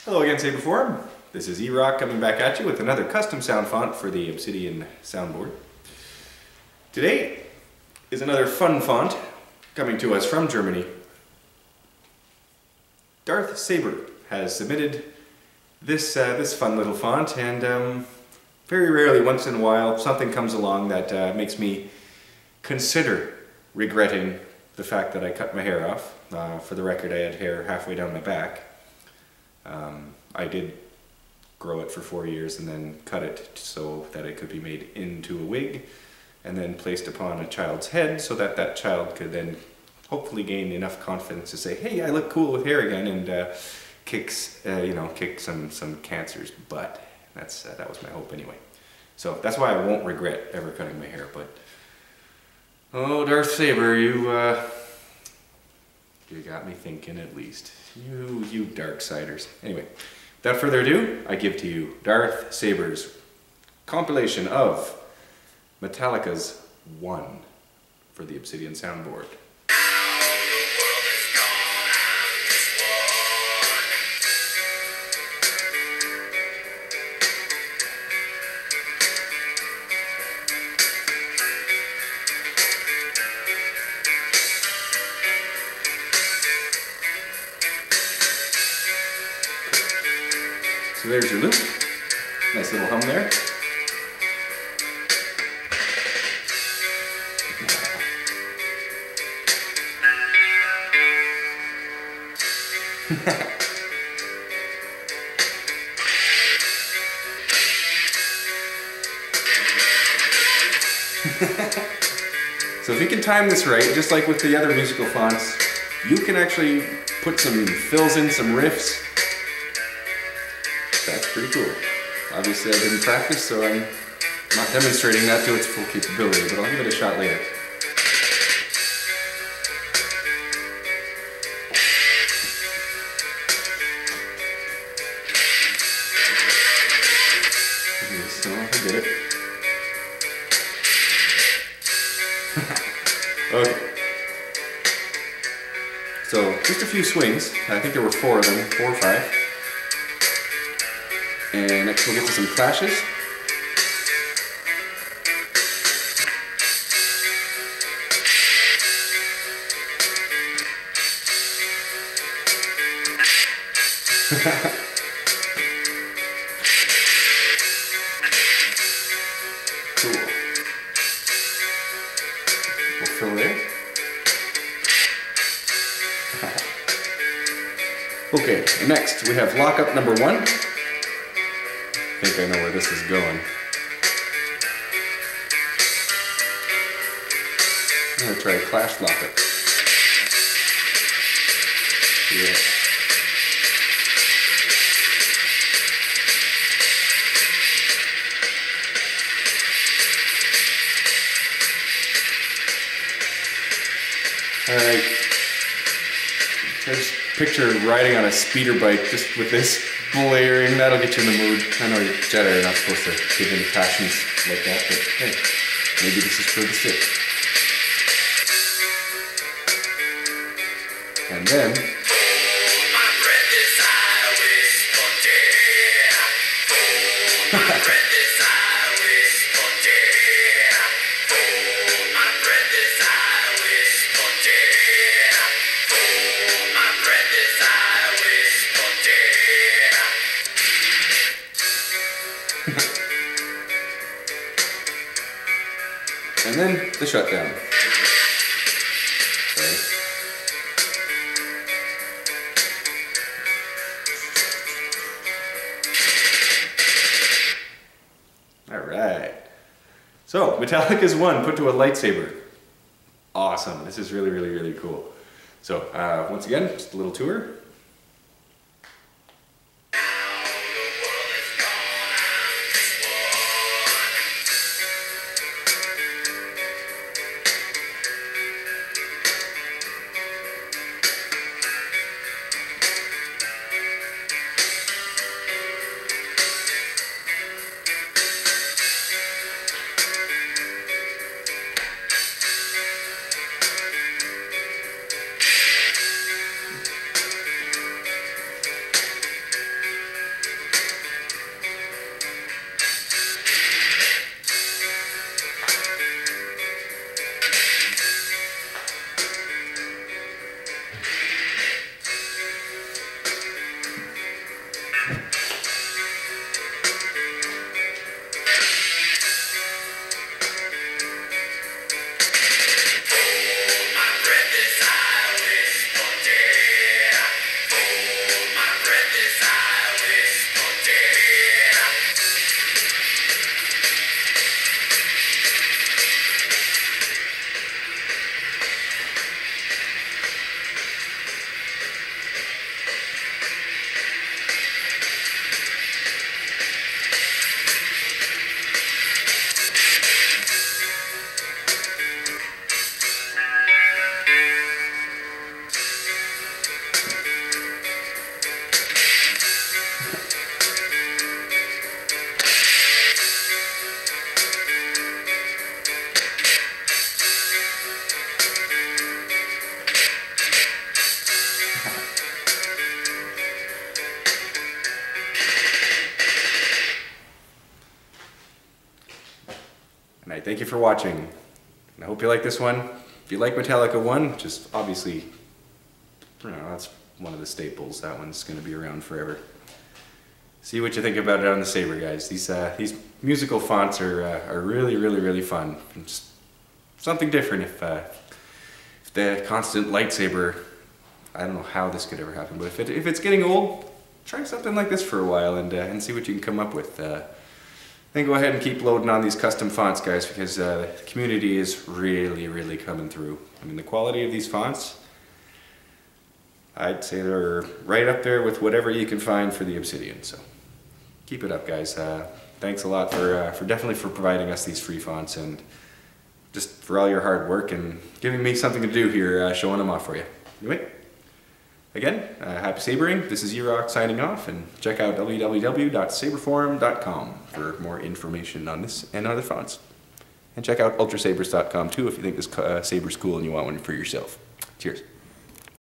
Hello again, Saber Forum. This is E-Rock coming back at you with another custom sound font for the Obsidian soundboard. Today is another fun font coming to us from Germany. Darth Sabre has submitted this fun little font, and very rarely, once in a while, something comes along that makes me consider regretting the fact that I cut my hair off. For the record, I had hair halfway down my back. I did grow it for 4 years and then cut it so that it could be made into a wig and then placed upon a child's head so that that child could then hopefully gain enough confidence to say, hey, I look cool with hair again, and kick some cancer's butt. That was my hope anyway. So that's why I won't regret ever cutting my hair. But oh, Darth Sabre, you got me thinking at least. You Darksiders. Anyway, without further ado, I give to you Darth Sabre's compilation of Metallica's One for the Obsidian soundboard. So there's your loop. Nice little hum there. So if you can time this right, just like with the other musical fonts, you can actually put some fills in, some riffs. That's pretty cool. Obviously I didn't practice, so I'm not demonstrating that to its full capability, but I'll give it a shot later. So I did it. Okay. So just a few swings. I think there were 4 of them, 4 or 5. And next we'll get to some clashes. Cool. We'll fill there. Okay, next we have lockup number 1. I think I know where this is going. I'm going to try a clash lockup. Yeah. Alright. Just picture riding on a speeder bike just with this blaring. That'll get you in the mood. I know you're Jedi, you're not supposed to give any passions like that, but hey, maybe this is for the sick. And then and then the shutdown. Sorry. Alright. So, Metallica's One put to a lightsaber. Awesome. This is really, really, really cool. So, once again, just a little tour. Alright, thank you for watching. I hope you like this one. If you like Metallica 1, just obviously, I don't know, that's one of the staples. That one's going to be around forever. See what you think about it on the Saber, guys. These musical fonts are really, really, really fun. And just something different if the constant lightsaber, I don't know how this could ever happen, but if it's getting old, try something like this for a while and see what you can come up with. Then go ahead and keep loading on these custom fonts, guys, because the community is really, really coming through. I mean, the quality of these fonts, I'd say they're right up there with whatever you can find for the Obsidian. So keep it up, guys. Thanks a lot for definitely for providing us these free fonts and just for all your hard work and giving me something to do here, showing them off for you. Anyway, again, happy sabering. This is E-Rock signing off, and check out www.saberforum.com for more information on this and other fonts. And check out ultrasabers.com too if you think this saber's cool and you want one for yourself. Cheers.